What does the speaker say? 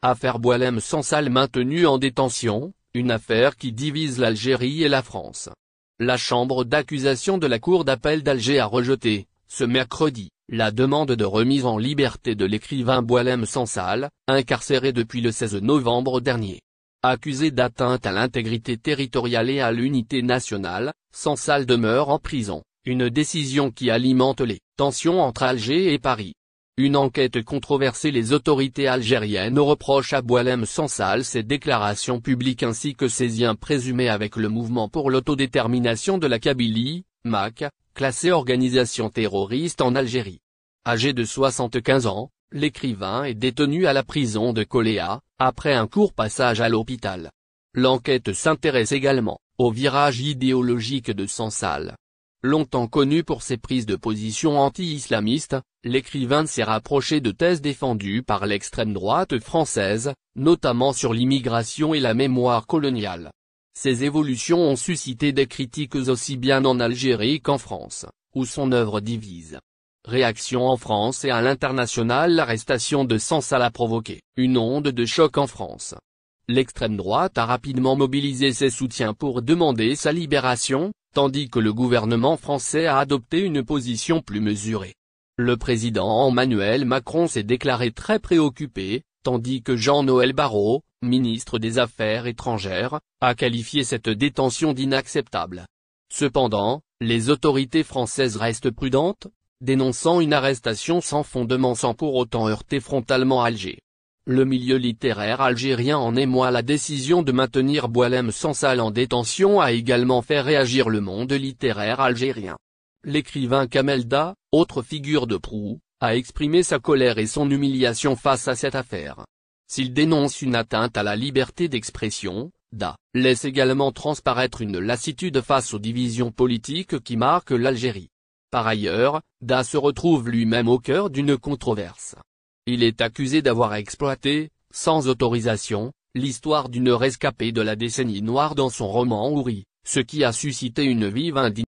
Affaire Boualem Sansal maintenue en détention, une affaire qui divise l'Algérie et la France. La chambre d'accusation de la Cour d'appel d'Alger a rejeté, ce mercredi, la demande de remise en liberté de l'écrivain Boualem Sansal, incarcéré depuis le 16 novembre dernier. Accusé d'atteinte à l'intégrité territoriale et à l'unité nationale, Sansal demeure en prison, une décision qui alimente les tensions entre Alger et Paris. Une enquête controversée. Les autorités algériennes reprochent à Boualem Sansal ses déclarations publiques ainsi que ses liens présumés avec le mouvement pour l'autodétermination de la Kabylie, MAK, classé organisation terroriste en Algérie. Âgé de 75 ans, l'écrivain est détenu à la prison de Koléa, après un court passage à l'hôpital. L'enquête s'intéresse également au virage idéologique de Sansal. Longtemps connu pour ses prises de position anti-islamistes, l'écrivain s'est rapproché de thèses défendues par l'extrême droite française, notamment sur l'immigration et la mémoire coloniale. Ces évolutions ont suscité des critiques aussi bien en Algérie qu'en France, où son œuvre divise. Réaction en France et à l'international. L'arrestation de Sansal a provoqué une onde de choc en France. L'extrême droite a rapidement mobilisé ses soutiens pour demander sa libération, tandis que le gouvernement français a adopté une position plus mesurée. Le président Emmanuel Macron s'est déclaré très préoccupé, tandis que Jean-Noël Barrot, ministre des Affaires étrangères, a qualifié cette détention d'inacceptable. Cependant, les autorités françaises restent prudentes, dénonçant une arrestation sans fondement sans pour autant heurter frontalement Alger. Le milieu littéraire algérien en émoi. La décision de maintenir Boualem Sansal en détention a également fait réagir le monde littéraire algérien. L'écrivain Kamel Da, autre figure de proue, a exprimé sa colère et son humiliation face à cette affaire. S'il dénonce une atteinte à la liberté d'expression, Da laisse également transparaître une lassitude face aux divisions politiques qui marquent l'Algérie. Par ailleurs, Da se retrouve lui-même au cœur d'une controverse. Il est accusé d'avoir exploité, sans autorisation, l'histoire d'une rescapée de la décennie noire dans son roman Houri, ce qui a suscité une vive indignation.